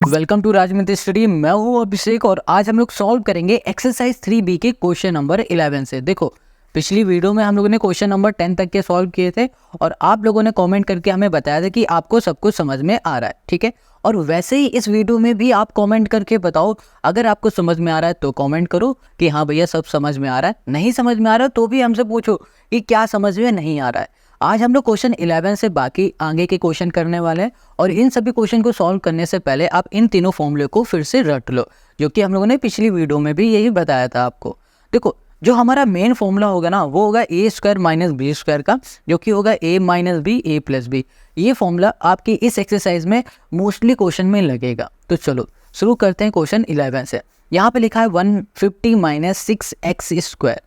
Welcome to राजमित्र study. मैं हूं अभिषेक और आज हम लोग सॉल्व करेंगे एक्सरसाइज 3B के क्वेश्चन नंबर 11 से। देखो, पिछली वीडियो में हम लोगों ने क्वेश्चन नंबर 10 तक के सॉल्व किए थे और आप लोगों ने कमेंट करके हमें बताया था कि आपको सब कुछ समझ में आ रहा है, ठीक है। और वैसे ही इस वीडियो में भी आप कमेंट करके बताओ, अगर आपको समझ में आ रहा है तो कमेंट करो कि हाँ भैया सब समझ में आ रहा है, नहीं समझ में आ रहा है तो भी हमसे पूछो कि क्या समझ में नहीं आ रहा है। आज हम लोग क्वेश्चन 11 से बाकी आगे के क्वेश्चन करने वाले हैं और इन सभी क्वेश्चन को सॉल्व करने से पहले आप इन तीनों फॉर्मूले को फिर से रट लो, जो कि हम लोगों ने पिछली वीडियो में भी यही बताया था आपको। देखो, जो हमारा मेन फॉर्मूला होगा ना वो होगा ए स्क्वायर माइनस बी स्क्वायर का, जो कि होगा ए माइनस बी ए प्लस बी। ये फॉर्मूला आपकी इस एक्सरसाइज में मोस्टली क्वेश्चन में लगेगा। तो चलो शुरू करते हैं क्वेश्चन 11 से। यहाँ पे लिखा है 150 माइनस 6x स्क्वायर।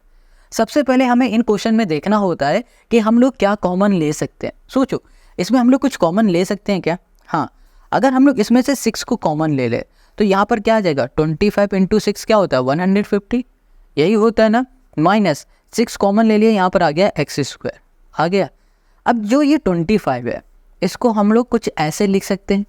सबसे पहले हमें इन क्वेश्चन में देखना होता है कि हम लोग क्या कॉमन ले सकते हैं। सोचो, इसमें हम लोग कुछ कॉमन ले सकते हैं क्या? हाँ, अगर हम लोग इसमें से 6 को कॉमन ले ले तो यहाँ पर क्या आ जाएगा, 25 इंटू 6 क्या होता है 150, यही होता है ना। माइनस 6 कॉमन ले लिया, यहाँ पर आ गया एक्स स्क्वायर आ गया। अब जो ये 25 है इसको हम लोग कुछ ऐसे लिख सकते हैं,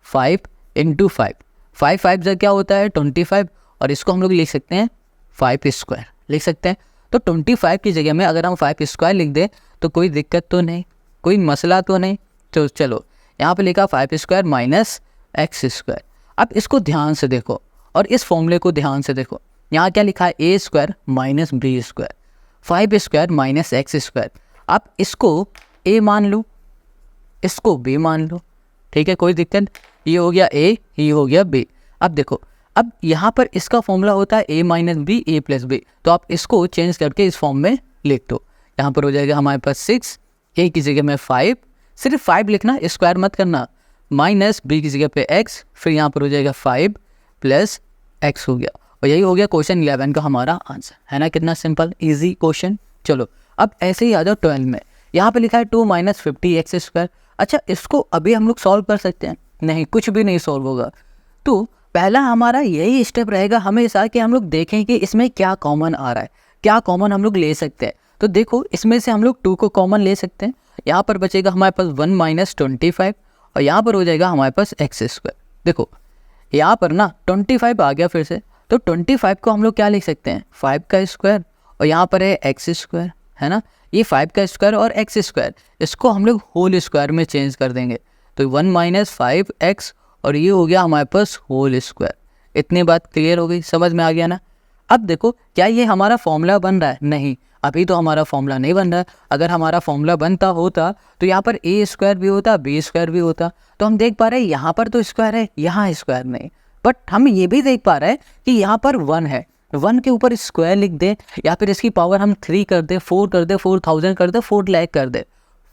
5 इंटू 5, 5 से क्या होता है 25, और इसको हम लोग लिख सकते हैं 5 स्क्वायर लिख सकते हैं। तो 25 की जगह में अगर हम 5 स्क्वायर लिख दें तो कोई दिक्कत तो नहीं, कोई मसला तो नहीं। तो चलो यहाँ पे लिखा 5 स्क्वायर माइनस एक्स स्क्वायर। अब इसको ध्यान से देखो और इस फॉर्मूले को ध्यान से देखो। यहाँ क्या लिखा है, A square minus B square, 5 square minus X square. आप इसको ए मान लो, इसको बी मान लो, ठीक है, कोई दिक्कत। ये हो गया ए, ये हो गया बी। अब देखो, अब यहाँ पर इसका फॉर्मूला होता है ए माइनस बी ए प्लस बी, तो आप इसको चेंज करके इस फॉर्म में लिख दो। यहाँ पर हो जाएगा हमारे पास 6, ए की जगह में 5, सिर्फ 5 लिखना, स्क्वायर मत करना, माइनस बी की जगह पे एक्स, फिर यहाँ पर हो जाएगा 5 प्लस एक्स हो गया। और यही हो गया क्वेश्चन 11 का हमारा आंसर, है ना। कितना सिंपल ईजी क्वेश्चन। चलो अब ऐसे ही आ जाओ 12 में। यहाँ पे लिखा है 2 माइनस 50 एक्स स्क्वायर। अच्छा, इसको अभी हम लोग सॉल्व कर सकते हैं? नहीं, कुछ भी नहीं सॉल्व होगा। तो पहला हमारा यही स्टेप रहेगा हमेशा कि हम लोग देखें कि इसमें क्या कॉमन आ रहा है, क्या कॉमन हम लोग ले सकते हैं। तो देखो, इसमें से हम लोग 2 को कॉमन ले सकते हैं। यहाँ पर बचेगा हमारे पास 1 माइनस 25 और यहाँ पर हो जाएगा हमारे पास एक्स स्क्वायर। देखो यहाँ पर ना 25 आ गया फिर से, तो 25 को हम लोग क्या लिख सकते हैं, 5 का स्क्वायर, और यहाँ पर है एक्स स्क्वायर, है ना। ये 5 का स्क्वायर और एक्स स्क्वायर, इसको हम लोग होल स्क्वायर में चेंज कर देंगे। तो 1 माइनस 5x और ये हो गया हमारे पास होल स्क्वायर। इतनी बात क्लियर हो गई, समझ में आ गया ना। अब देखो, क्या ये हमारा फॉर्मूला बन रहा है? नहीं, अभी तो हमारा फॉर्मूला नहीं बन रहा है। अगर हमारा फॉर्मूला बनता होता तो यहाँ पर ए स्क्वायर भी होता, बी स्क्वायर भी होता। तो हम देख पा रहे हैं यहाँ पर तो स्क्वायर है, यहाँ स्क्वायर नहीं। बट हम ये भी देख पा रहे हैं कि यहाँ पर 1 है, 1 के ऊपर स्क्वायर लिख दे या फिर इसकी पावर हम 3 कर दे, 4 कर दे, 4000 कर दे, 4 लाख कर दे।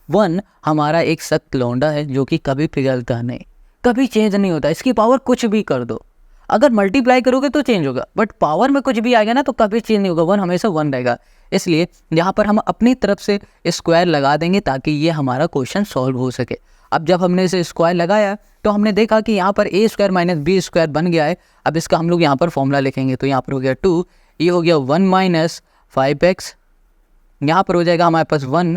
1 हमारा एक सख्त लौंडा है जो कि कभी पिघलता नहीं, कभी चेंज नहीं होता। इसकी पावर कुछ भी कर दो, अगर मल्टीप्लाई करोगे तो चेंज होगा, बट पावर में कुछ भी आएगा ना तो कभी चेंज नहीं होगा, 1 हमेशा 1 रहेगा। इसलिए यहाँ पर हम अपनी तरफ से स्क्वायर लगा देंगे ताकि ये हमारा क्वेश्चन सॉल्व हो सके। अब जब हमने इसे स्क्वायर लगाया तो हमने देखा कि यहाँ पर ए स्क्वायर माइनस बी स्क्वायर बन गया है। अब इसका हम लोग यहाँ पर फॉर्मूला लिखेंगे, तो यहाँ पर हो गया 2, ये हो गया 1 माइनस 5x, यहाँ पर हो जाएगा हमारे पास 1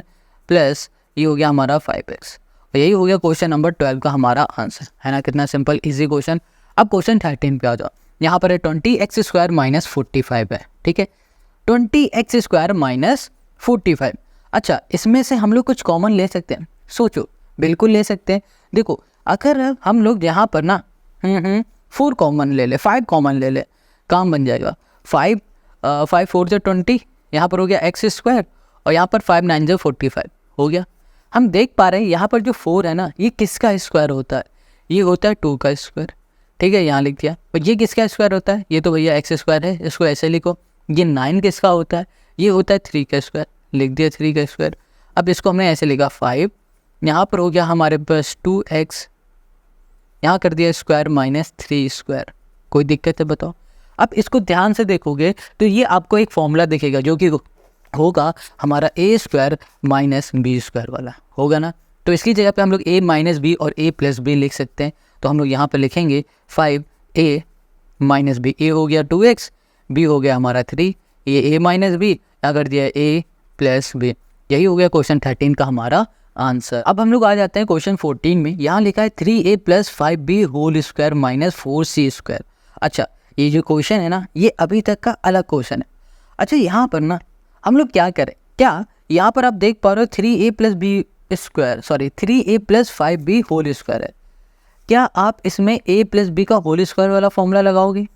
प्लस ये हो गया हमारा 5x। यही हो गया क्वेश्चन नंबर 12 का हमारा आंसर, है ना। कितना सिंपल इजी क्वेश्चन। अब क्वेश्चन 13 पे आ जाओ। यहाँ पर है 20x स्क्वायर माइनस 45 है, ठीक है, 20x स्क्वायर माइनस 45। अच्छा, इसमें से हम लोग कुछ कॉमन ले सकते हैं? सोचो, बिल्कुल ले सकते हैं। देखो, अगर हम लोग यहाँ पर ना 4 कॉमन ले ले, 5 कॉमन ले ले, काम बन जाएगा। 5 4 से 20, यहाँ पर हो गया एक्स स्क्वायर और यहाँ पर 5 9 से 45 हो गया। हम देख पा रहे हैं यहाँ पर जो 4 है ना, ये किसका स्क्वायर होता है? ये होता है 2 का स्क्वायर, ठीक है, यहाँ लिख दिया। और ये किसका स्क्वायर होता है? ये तो भैया एक्स स्क्वायर है, इसको ऐसे लिखो। ये 9 किसका होता है? ये होता है 3 का स्क्वायर, लिख दिया 3 का स्क्वायर। अब इसको हमने ऐसे लिखा 5, यहाँ पर हो गया हमारे पास 2x, यहाँ कर दिया स्क्वायर माइनस 3 स्क्वायर। कोई दिक्कत है बताओ? अब इसको ध्यान से देखोगे तो ये आपको एक फॉर्मूला दिखेगा जो कि होगा हमारा ए स्क्वायर माइनस बी स्क्वायर वाला, होगा ना। तो इसकी जगह पे हम लोग ए माइनस बी और ए प्लस बी लिख सकते हैं। तो हम लोग यहाँ पे लिखेंगे 5a माइनस बी, ए हो गया 2x, बी हो गया हमारा 3, ये a माइनस बी, क्या कर दिया a प्लस बी। यही हो गया क्वेश्चन 13 का हमारा आंसर। अब हम लोग आ जाते हैं क्वेश्चन 14 में। यहाँ लिखा है 3a + 5b whole square minus 4c square. अच्छा, ये जो क्वेश्चन है ना, ये अभी तक का अलग क्वेश्चन है। अच्छा, यहाँ पर ना हम लोग क्या करें, क्या यहाँ पर आप देख पा रहे हो 3a + 5b होल स्क्वायर है। क्या आप इसमें a + b का होल स्क्वायर वाला फॉर्मूला लगाओगे,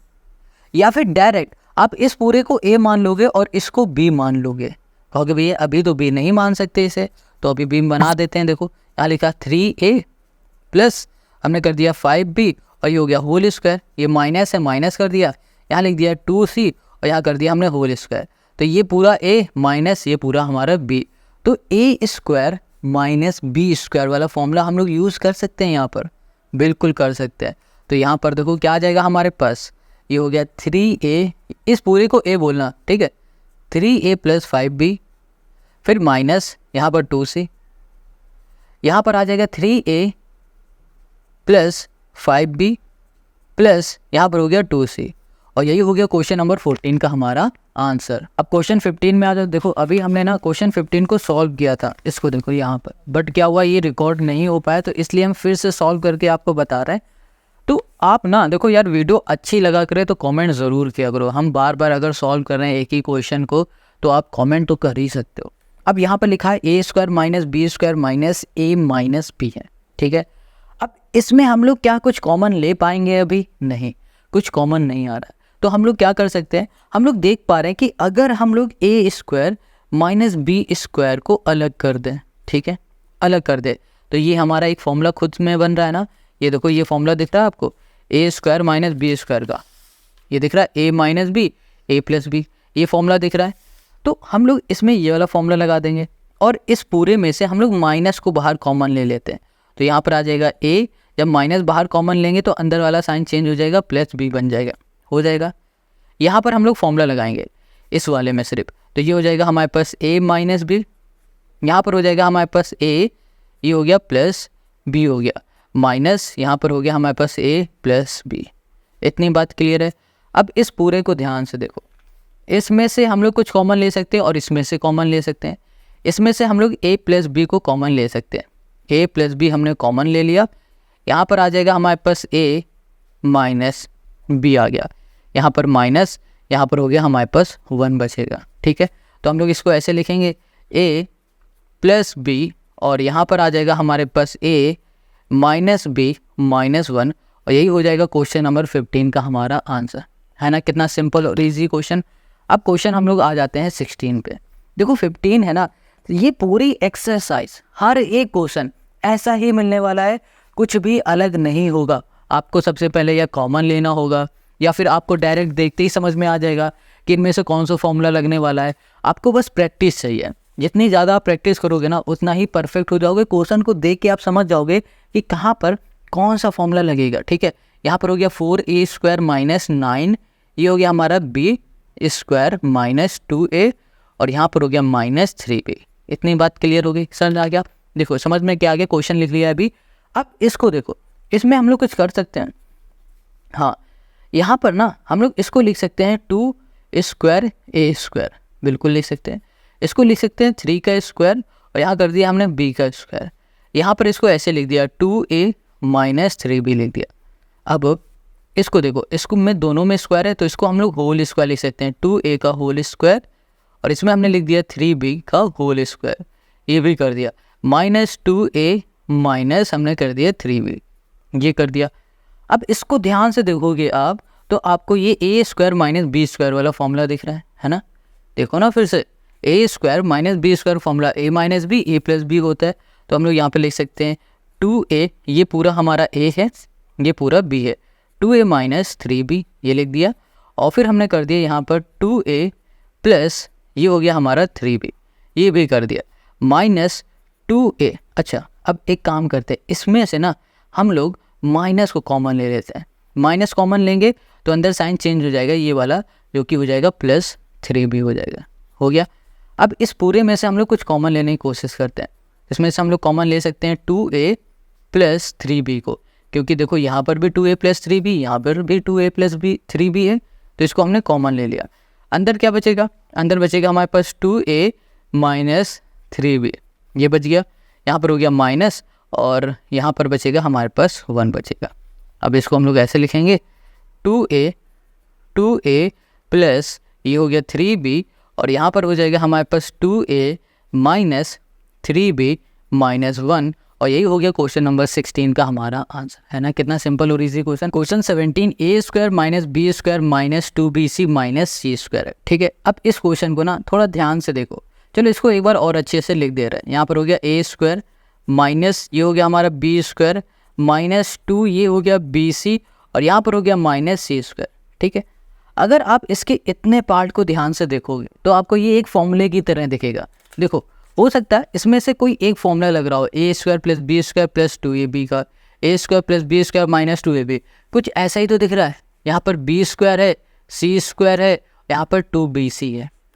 या फिर डायरेक्ट आप इस पूरे को a मान लोगे और इसको b मान लोगे? कहोगे भैया अभी तो b नहीं मान सकते इसे, तो अभी b बना देते हैं। देखो यहाँ लिखा 3a प्लस हमने कर दिया 5b और ये हो गया होल स्क्वायर, ये माइनस है माइनस कर दिया, यहाँ लिख दिया 2c और यहाँ कर दिया हमने होल स्क्वायर। तो ये पूरा a माइनस ये पूरा हमारा b, तो a square minus b square वाला फॉर्मूला हम लोग यूज़ कर सकते हैं यहाँ पर, बिल्कुल कर सकते हैं। तो यहाँ पर देखो क्या आ जाएगा हमारे पास, ये हो गया 3a, इस पूरे को a बोलना, ठीक है, 3a + 5b, फिर माइनस यहाँ पर 2c, यहाँ पर आ जाएगा 3a + 5b प्लस यहाँ पर हो गया 2c, और यही हो गया क्वेश्चन नंबर 14 का हमारा आंसर। अब क्वेश्चन 15 में आ जाओ। देखो अभी हमने ना क्वेश्चन 15 को सॉल्व किया था, इसको देखो यहाँ पर, बट क्या हुआ ये रिकॉर्ड नहीं हो पाया, तो इसलिए हम फिर से सॉल्व करके आपको बता रहे हैं। तो आप ना देखो यार, वीडियो अच्छी लगा करे तो कमेंट ज़रूर किया करो। हम बार बार अगर सॉल्व कर रहे हैं एक ही क्वेश्चन को, तो आप कमेंट तो कर ही सकते हो। अब यहाँ पर लिखा है a² - b² minus a minus b है, ठीक है। अब इसमें हम लोग क्या कुछ कॉमन ले पाएंगे? अभी नहीं, कुछ कॉमन नहीं आ रहा है। तो हम लोग क्या कर सकते हैं, हम लोग देख पा रहे हैं कि अगर हम लोग a² माइनस b² को अलग कर दें, ठीक है, अलग कर दे, तो ये हमारा एक फॉर्मूला खुद में बन रहा है ना। ये देखो ये फॉर्मूला दिख रहा है आपको, a² माइनस b² का, ये दिख रहा है a minus b a + b, ये फॉर्मूला दिख रहा है। तो हम लोग इसमें ये वाला फॉर्मूला लगा देंगे और इस पूरे में से हम लोग माइनस को बाहर कॉमन ले लेते हैं। तो यहाँ पर आ जाएगा a, जब माइनस बाहर कॉमन लेंगे तो अंदर वाला साइन चेंज हो जाएगा, +b बन जाएगा, हो जाएगा। यहाँ पर हम लोग फॉर्मूला लगाएंगे इस वाले में सिर्फ, तो ये हो जाएगा हमारे पास a माइनस b, यहाँ पर हो जाएगा हमारे पास a, ये हो गया प्लस b हो गया, माइनस यहाँ पर हो गया हमारे पास a + b। इतनी बात क्लियर है। अब इस पूरे को ध्यान से देखो, इसमें से हम लोग कुछ कॉमन ले सकते हैं और इसमें से कॉमन ले सकते हैं। इसमें से हम लोग a + b को कॉमन ले सकते हैं, a + b हमने कॉमन ले लिया, यहाँ पर आ जाएगा हमारे पास a माइनस b आ गया, यहाँ पर माइनस, यहाँ पर हो गया हमारे पास 1 बचेगा, ठीक है। तो हम लोग इसको ऐसे लिखेंगे a + b, और यहाँ पर आ जाएगा हमारे पास a माइनस b माइनस 1, और यही हो जाएगा क्वेश्चन नंबर 15 का हमारा आंसर, है ना। कितना सिंपल और इजी क्वेश्चन। अब क्वेश्चन हम लोग आ जाते हैं 16 पे। देखो 15 है ना, ये पूरी एक्सरसाइज हर एक क्वेश्चन ऐसा ही मिलने वाला है, कुछ भी अलग नहीं होगा। आपको सबसे पहले या कॉमन लेना होगा, या फिर आपको डायरेक्ट देखते ही समझ में आ जाएगा कि इनमें से कौन सा फॉर्मूला लगने वाला है। आपको बस प्रैक्टिस चाहिए, जितनी ज़्यादा आप प्रैक्टिस करोगे ना उतना ही परफेक्ट हो जाओगे। क्वेश्चन को देख के आप समझ जाओगे कि कहाँ पर कौन सा फॉर्मूला लगेगा, ठीक है। यहाँ पर हो गया 4a² माइनस 9, ये हो गया हमारा b² माइनस 2a, और यहाँ पर हो गया माइनस 3b। इतनी बात क्लियर हो गई, समझ आ गया। देखो समझ में क्या आ गया, क्वेश्चन लिख लिया अभी। अब इसको देखो, इसमें हम लोग कुछ कर सकते हैं। हाँ, यहाँ पर ना हम लोग इसको लिख सकते हैं 2² a², बिल्कुल लिख सकते हैं। इसको लिख सकते हैं 3 का स्क्वायर, और यहाँ कर दिया हमने b का स्क्वायर। यहाँ पर इसको ऐसे लिख दिया 2a माइनस 3b लिख दिया। अब इसको देखो, इसको में दोनों में स्क्वायर है, तो इसको हम लोग होल स्क्वायर लिख सकते हैं, 2a का होल स्क्वायर, और इसमें हमने लिख दिया 3b का होल स्क्वायर, ये भी कर दिया, माइनस 2a माइनस हमने कर दिया 3b, ये कर दिया। अब इसको ध्यान से देखोगे आप, तो आपको ये a² माइनस b² वाला फॉर्मूला दिख रहा है ना। देखो ना फिर से, a² minus b² formula a minus b a + b होता है। तो हम लोग यहाँ पे लिख सकते हैं 2a, ये पूरा हमारा a है, ये पूरा b है, 2a माइनस 3b ये लिख दिया, और फिर हमने कर दिया यहाँ पर 2a प्लस ये हो गया हमारा 3b, ये भी कर दिया, माइनस 2a। अच्छा, अब एक काम करते हैं, इसमें से ना हम लोग माइनस को कॉमन ले लेते हैं। माइनस कॉमन लेंगे तो अंदर साइन चेंज हो जाएगा, ये वाला जो कि हो जाएगा प्लस 3b हो जाएगा, हो गया। अब इस पूरे में से हम लोग कुछ कॉमन लेने की कोशिश करते हैं। इसमें से हम लोग कॉमन ले सकते हैं 2a प्लस 3b को, क्योंकि देखो यहाँ पर भी 2a प्लस 3b, यहाँ पर भी 2a प्लस 3b है, तो इसको हमने कॉमन ले लिया। अंदर क्या बचेगा, अंदर बचेगा हमारे पास 2a माइनस 3b, ये बच गया। यहाँ पर हो गया माइनस और यहाँ पर बचेगा हमारे पास 1 बचेगा। अब इसको हम लोग ऐसे लिखेंगे 2a प्लस ये हो गया 3b और यहाँ पर हो जाएगा हमारे पास 2a माइनस 3b माइनस 1 और यही हो गया क्वेश्चन नंबर 16 का हमारा आंसर, है ना। कितना सिंपल और easy question. Question 17 a square minus B square minus 2bc माइनस सी स्क्वायर है, ठीक है। अब इस क्वेश्चन को ना थोड़ा ध्यान से देखो, चलो इसको एक बार और अच्छे से लिख दे रहे हैं। यहाँ पर हो गया a स्क्वायर माइनस ये हो गया हमारा बी स्क्वायर माइनस 2 ये हो गया bc और यहाँ पर हो गया माइनस सी स्क्वायर, ठीक है। अगर आप इसके इतने पार्ट को ध्यान से देखोगे तो आपको ये एक फॉर्मूले की तरह दिखेगा। देखो हो सकता है इसमें से कोई एक फॉर्मूला लग रहा हो, A square plus B square plus 2ab का, A square plus B square minus 2ab, कुछ ऐसा ही तो दिख रहा है। यहाँ पर बी स्क्वायर है, सी स्क्वायर है, यहाँ पर 2bc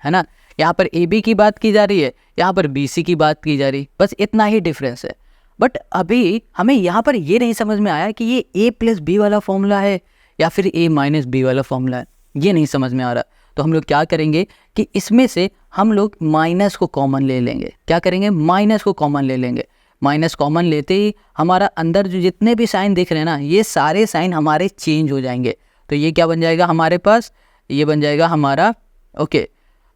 है ना। यहाँ पर ab की बात की जा रही है, यहाँ पर bc की बात की जा रही है, बस इतना ही डिफरेंस है। बट अभी हमें यहाँ पर ये नहीं समझ में आया कि ये a प्लस बी वाला फॉर्मूला है या फिर a माइनस बी वाला फॉर्मूला है, ये नहीं समझ में आ रहा। तो हम लोग क्या करेंगे कि इसमें से हम लोग माइनस को कॉमन ले लेंगे। क्या करेंगे, माइनस को कॉमन ले लेंगे। माइनस कॉमन लेते ही हमारा अंदर जो जितने भी साइन दिख रहे हैं ना, ये सारे साइन हमारे चेंज हो जाएंगे। तो ये क्या बन जाएगा हमारे पास, ये बन जाएगा हमारा ओके,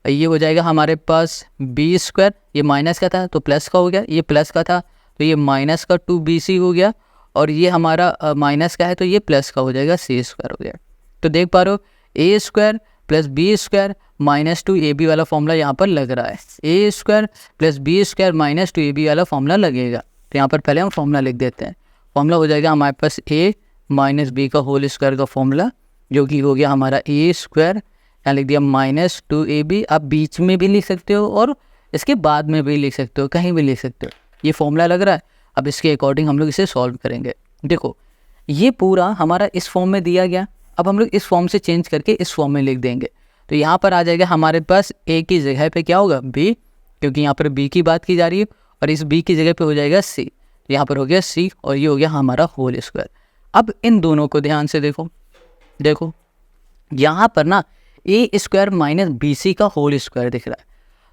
ये हो जाएगा हमारे पास बी स्क्वायर, ये माइनस का था तो प्लस का हो गया, ये प्लस का था तो ये माइनस का 2bc हो गया और ये हमारा माइनस का है तो ये प्लस का हो जाएगा सी स्क्वायर हो गया। तो देख पा रहे हो A square plus B square minus 2ab वाला फॉर्मूला यहाँ पर लग रहा है। A square plus B square minus 2ab वाला फॉर्मूला लगेगा। तो यहाँ पर पहले हम फॉर्मूला लिख देते हैं। फॉर्मूला हो जाएगा हमारे पास a माइनस बी का होल स्क्वायर का फॉर्मूला, जो कि हो गया हमारा ए स्क्वायर, यहाँ लिख दिया माइनस 2ab। आप बीच में भी लिख सकते हो और इसके बाद में भी लिख सकते हो, कहीं भी लिख सकते हो। ये फॉर्मूला लग रहा है। अब इसके अकॉर्डिंग हम लोग इसे सॉल्व करेंगे। देखो ये पूरा हमारा इस फॉर्म में दिया गया, अब हम लोग इस फॉर्म से चेंज करके इस फॉर्म में लिख देंगे। तो यहाँ पर आ जाएगा हमारे पास a की जगह पे क्या होगा b, क्योंकि यहाँ पर b की बात की जा रही है, और इस b की जगह पे हो जाएगा c। तो यहाँ पर हो गया c और ये हो गया हमारा होल स्क्वायर। अब इन दोनों को ध्यान से देखो, देखो यहाँ पर ना a square minus b c का होल स्क्वायर दिख रहा है।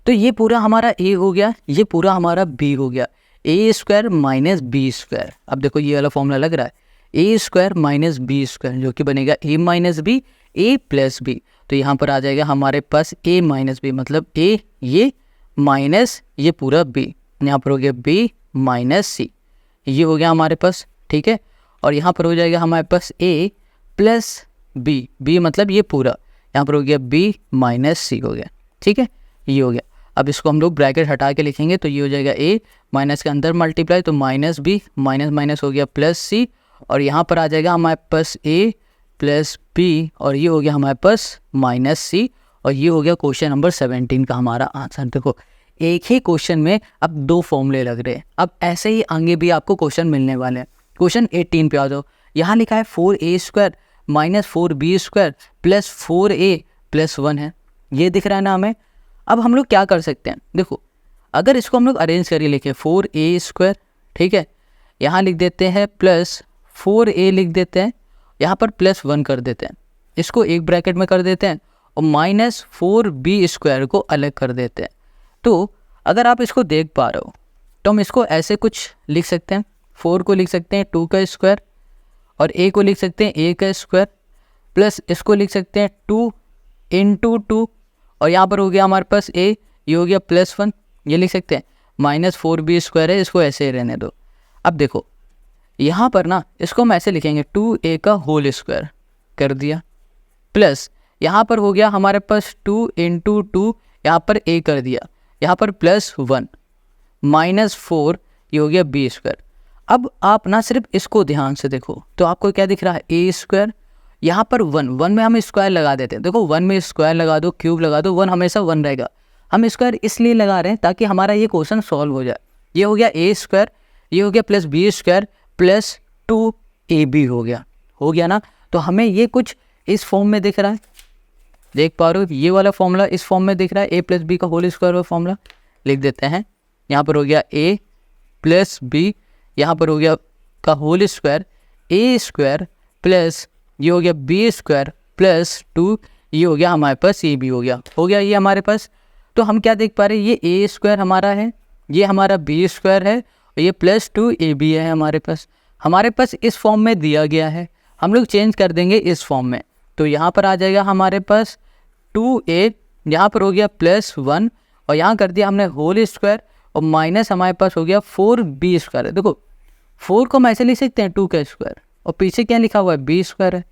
तो ये पूरा हमारा a हो गया, ये पूरा हमारा b हो गया, a square minus B square. अब देखो ये वाला फॉर्मूला लग रहा है a square minus B square, जो कि बनेगा a minus b a plus b. तो यहाँ पर आ जाएगा हमारे पास a माइनस बी, मतलब a ये माइनस ये पूरा b, यहाँ पर हो गया b माइनस c, ये हो गया हमारे पास, ठीक है। और यहाँ पर हो जाएगा हमारे पास a प्लस b, b मतलब ये पूरा, यहाँ पर हो गया b माइनस c हो गया, ठीक है, ये हो गया। अब इसको हम लोग ब्रैकेट हटा के लिखेंगे तो ये हो जाएगा a माइनस के अंदर मल्टीप्लाई तो माइनस b, माइनस माइनस हो गया प्लस c, और यहाँ पर आ जाएगा हमारे पास a प्लस b और ये हो गया हमारे पास माइनस c, और ये हो गया क्वेश्चन नंबर 17 का हमारा आंसर। देखो एक ही क्वेश्चन में अब दो फॉर्मूले लग रहे हैं। अब ऐसे ही आगे भी आपको क्वेश्चन मिलने वाले हैं। क्वेश्चन 18 पे आ जाओ। यहाँ लिखा है 4a square minus 4b square plus 4a plus 1 है, ये दिख रहा है ना हमें। अब हम लोग क्या कर सकते हैं, देखो अगर इसको हम लोग अरेंज करके लिखें 4a स्क्वायर, ठीक है, यहाँ लिख देते हैं प्लस 4a लिख देते हैं, यहाँ पर प्लस 1 कर देते हैं, इसको एक ब्रैकेट में कर देते हैं और माइनस 4b स्क्वायर को अलग कर देते हैं। तो अगर आप इसको देख पा रहे हो तो हम इसको ऐसे कुछ लिख सकते हैं, 4 को लिख सकते हैं 2 का स्क्वायर और a को लिख सकते हैं a का स्क्वायर, प्लस इसको लिख सकते हैं 2 इंटू 2 और यहाँ पर हो गया हमारे पास a, ये हो गया प्लस 1, ये लिख सकते हैं माइनस 4b स्क्वायर है, इसको ऐसे ही रहने दो। अब देखो यहाँ पर ना इसको हम ऐसे लिखेंगे 2a का होल स्क्वायर कर दिया, प्लस यहाँ पर हो गया हमारे पास 2 इंटू 2, यहाँ पर a कर दिया, यहाँ पर प्लस 1 माइनस 4, ये हो गया b स्क्वायर। अब आप ना सिर्फ इसको ध्यान से देखो तो आपको क्या दिख रहा है, a स्क्वायर, यहाँ पर 1 में हम स्क्वायर लगा देते हैं। देखो 1 में स्क्वायर लगा दो, क्यूब लगा दो, 1 हमेशा 1 रहेगा। हम स्क्वायर इसलिए लगा रहे हैं ताकि हमारा ये क्वेश्चन सॉल्व हो जाए। ये हो गया a स्क्वायर, ये हो गया plus b square plus 2ab हो गया ना। तो हमें ये कुछ इस फॉर्म में दिख रहा है, देख पा रहे हो, ये वाला फॉर्मूला इस फॉर्म में दिख रहा है, a प्लस बी का होल स्क्वायर वाला फॉर्मूला लिख देते हैं। यहाँ पर हो गया a प्लस बी, यहाँ पर हो गया का whole square a square plus ये हो गया b स्क्वायर प्लस 2, ये हो गया हमारे पास ab हो गया ये हमारे पास। तो हम क्या देख पा रहे हैं, ये a स्क्वायर हमारा है, ये हमारा b स्क्वायर है, ये +2ab है हमारे पास इस फॉर्म में दिया गया है, हम लोग चेंज कर देंगे इस फॉर्म में। तो यहाँ पर आ जाएगा हमारे पास 2a, यहाँ पर हो गया +1 और यहाँ कर दिया हमने होल स्क्वायर और माइनस हमारे पास हो गया 4b²। देखो 4 को हम ऐसे लिख सकते हैं 2 का स्क्वायर और पीछे क्या लिखा हुआ है b² है,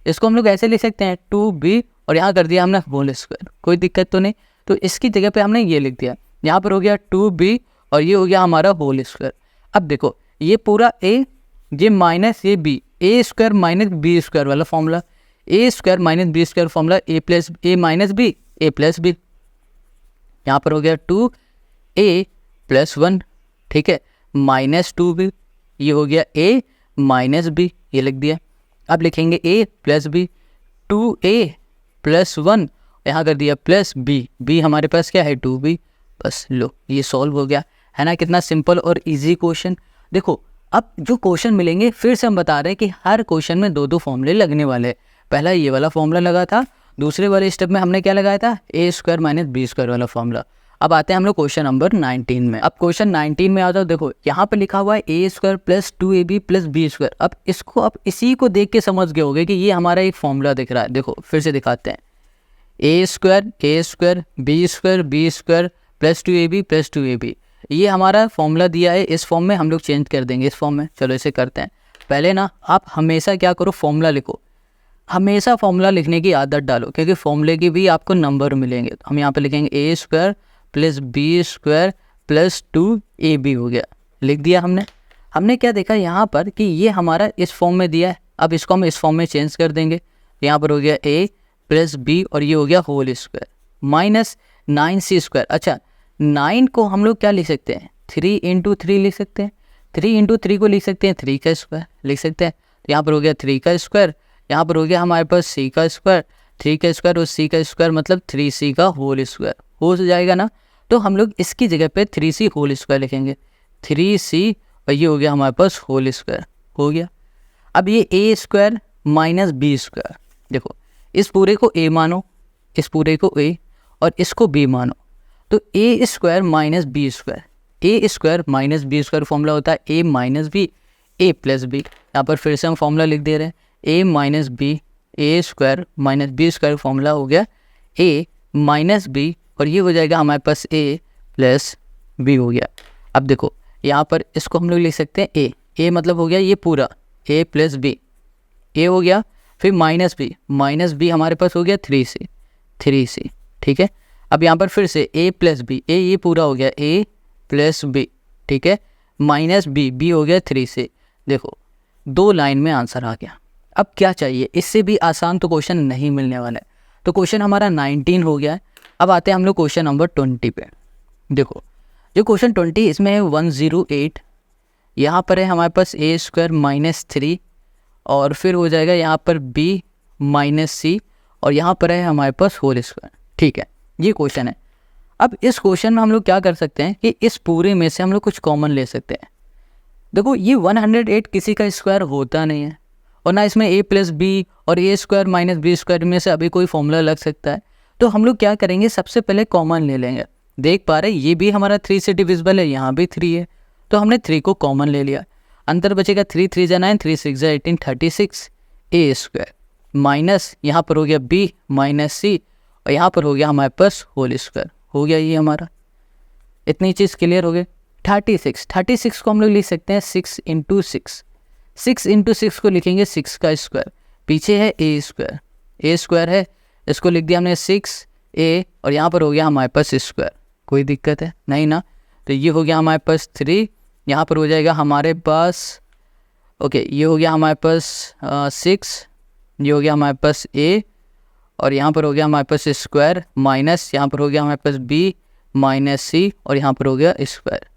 इसको हम लोग ऐसे लिख सकते हैं 2b और यहाँ कर दिया हमने होल स्क्वायर, कोई दिक्कत तो नहीं। तो इसकी जगह पे हमने ये लिख दिया, यहाँ पर हो गया 2b और ये हो गया हमारा होल स्क्वायर। अब देखो ये पूरा a, ये माइनस ये b, a² माइनस b² वाला formula, a² minus b² formula, a minus b a plus b। यहाँ पर हो गया 2a + 1, ठीक है, माइनस 2b, ये हो गया a माइनस b, ये लिख दिया। अब लिखेंगे a + b, 2a + 1, यहाँ कर दिया +b, b हमारे पास क्या है 2b, बस लो ये सॉल्व हो गया, है ना। कितना सिंपल और इजी क्वेश्चन। देखो अब जो क्वेश्चन मिलेंगे फिर से हम बता रहे हैं कि हर क्वेश्चन में 2 फॉर्मूले लगने वाले हैं। पहला ये वाला फॉर्मूला लगा था, दूसरे वाले स्टेप में हमने क्या लगाया था, a² माइनस b² वाला फॉर्मूला। अब आते हैं हम लोग क्वेश्चन नंबर 19 में। अब क्वेश्चन 19 में आ जाओ, देखो यहाँ पे लिखा हुआ है a² + 2ab + b²। अब इसको आप इसी को देख के समझ गए होगे कि ये हमारा एक फॉर्मूला दिख रहा है। देखो फिर से दिखाते हैं, a² b² + 2ab + 2ab, ये हमारा फॉर्मूला दिया है, इस फॉर्म में हम लोग चेंज कर देंगे इस फॉर्म में। चलो इसे करते हैं। पहले ना आप हमेशा क्या करो, फॉर्मूला लिखो, हमेशा फॉर्मूला लिखने की आदत डालो, क्योंकि फॉर्मूले की भी आपको नंबर मिलेंगे। तो हम यहाँ पे लिखेंगे a² + b² + 2ab हो गया, लिख दिया हमने क्या देखा यहाँ पर कि ये हमारा इस फॉर्म में दिया है, अब इसको हम इस फॉर्म में चेंज कर देंगे। यहाँ पर हो गया a + b और ये हो गया होल स्क्वायर माइनस 9c²। अच्छा 9 को हम लोग क्या लिख सकते हैं, 3 × 3 लिख सकते हैं, 3 × 3 को लिख सकते हैं 3 का स्क्वायर लिख सकते हैं। तो यहाँ पर हो गया 3 का स्क्वायर, यहाँ पर हो गया हमारे पास c का स्क्वायर, 3 का स्क्वायर और c का स्क्वायर मतलब 3c का होल स्क्वायर हो जाएगा ना। तो हम लोग इसकी जगह पे 3c होल स्क्वायर लिखेंगे, 3c और ये हो गया हमारे पास होल स्क्वायर हो गया। अब ये a² माइनस b², देखो इस पूरे को a मानो, इस पूरे को a और इसको b मानो, तो a² minus b², a² minus b² formula होता है a minus b a plus b। यहाँ पर फिर से हम फॉर्मूला लिख दे रहे हैं, a minus b, a² minus b² formula हो गया a माइनस b और ये हो जाएगा हमारे पास a प्लस b हो गया। अब देखो यहाँ पर इसको हम लोग लिख सकते हैं a मतलब हो गया ये पूरा a प्लस b, a हो गया, फिर माइनस b हमारे पास हो गया 3c, ठीक है। अब यहाँ पर फिर से a प्लस b, a ये पूरा हो गया a प्लस b, ठीक है, माइनस b हो गया 3c। देखो 2 लाइन में आंसर आ गया। अब क्या चाहिए, इससे भी आसान तो क्वेश्चन नहीं मिलने वाला है। तो क्वेश्चन हमारा 19 हो गया है। अब आते हैं हम लोग क्वेश्चन नंबर 20 पे। देखो जो क्वेश्चन 20 इसमें है 108, यहाँ पर है हमारे पास a² माइनस 3 और फिर हो जाएगा यहाँ पर b माइनस c और यहाँ पर है हमारे पास होल स्क्वायर, ठीक है, ये क्वेश्चन है। अब इस क्वेश्चन में हम लोग क्या कर सकते हैं कि इस पूरे में से हम लोग कुछ कॉमन ले सकते हैं। देखो ये 108 किसी का स्क्वायर होता नहीं है और ना इसमें a प्लस b और a² माइनस b² में से अभी कोई फॉर्मूला लग सकता है। तो हम लोग क्या करेंगे, सबसे पहले कॉमन ले लेंगे। देख पा रहे ये भी हमारा 3 से डिविजिबल है, यहाँ भी 3 है, तो हमने 3 को कॉमन ले लिया। अंतर बचेगा 3 3 जा 9, 3 6 जा 18, 36 a² माइनस यहाँ पर हो गया b माइनस c और यहाँ पर हो गया हमारे पास होल स्क्वायर हो गया। ये हमारा इतनी चीज़ क्लियर हो गई। 36 को हम लोग लिख सकते हैं 6 × 6, 6 × 6 को लिखेंगे 6 का स्क्वायर, पीछे है a² है, इसको लिख दिया हमने 6a और यहाँ पर हो गया हमारे पास स्क्वायर, कोई दिक्कत है नहीं ना। तो ये हो गया हमारे पास 3, यहाँ पर हो जाएगा हमारे पास ओके, ये हो गया हमारे पास 6, ये हो गया हमारे पास a और यहाँ पर हो गया हमारे पास स्क्वायर माइनस यहाँ पर हो गया हमारे पास b माइनस c और यहाँ पर हो गया स्क्वायर।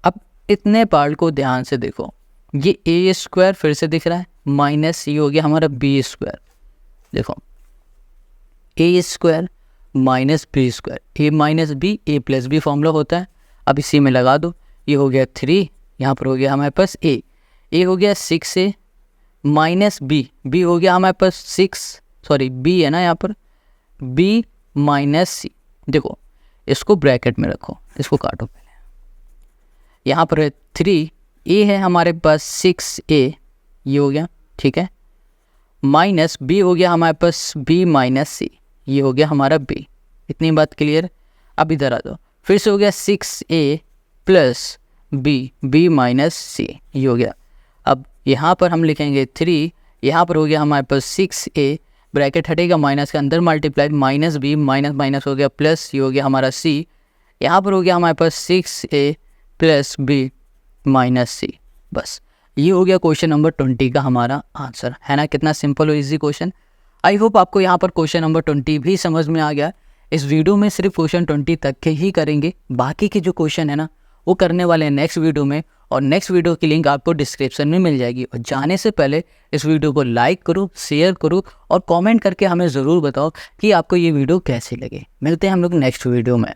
अब इतने पार्ट को ध्यान से देखो, ये a² फिर से दिख रहा है माइनस c हो गया हमारा b², देखो a² minus b², a minus b a plus b formula होता है। अब इसी में लगा दो, ये हो गया 3, यहाँ पर हो गया हमारे पास a हो गया 6a माइनस b हो गया हमारे पास 6, सॉरी b है ना यहाँ पर, b माइनस c। देखो इसको ब्रैकेट में रखो, इसको काटो पहले, यहाँ पर है 3 ए है हमारे पास 6a, ये हो गया, ठीक है, माइनस बी हो गया हमारे पास b माइनस सी, ये हो गया हमारा b। इतनी बात क्लियर। अब इधर आ जाओ, फिर से हो गया 6a प्लस b माइनस सी, ये हो गया। अब यहाँ पर हम लिखेंगे 3, यहाँ पर हो गया हमारे पास 6a, ब्रैकेट हटेगा, माइनस के अंदर multiply, minus b minus minus हो गया प्लस, ये हो गया हमारा c। यहाँ पर हो गया हमारे पास 6a प्लस b माइनस सी। बस ये हो गया क्वेश्चन नंबर 20 का हमारा आंसर, है ना। कितना सिंपल और इजी क्वेश्चन। आई होप आपको यहाँ पर क्वेश्चन नंबर 20 भी समझ में आ गया। इस वीडियो में सिर्फ क्वेश्चन 20 तक के ही करेंगे, बाकी के जो क्वेश्चन है ना वो करने वाले हैं नेक्स्ट वीडियो में, और नेक्स्ट वीडियो की लिंक आपको डिस्क्रिप्शन में मिल जाएगी। और जाने से पहले इस वीडियो को लाइक करो, शेयर करो और कमेंट करके हमें ज़रूर बताओ कि आपको ये वीडियो कैसी लगे। मिलते हैं हम लोग नेक्स्ट वीडियो में।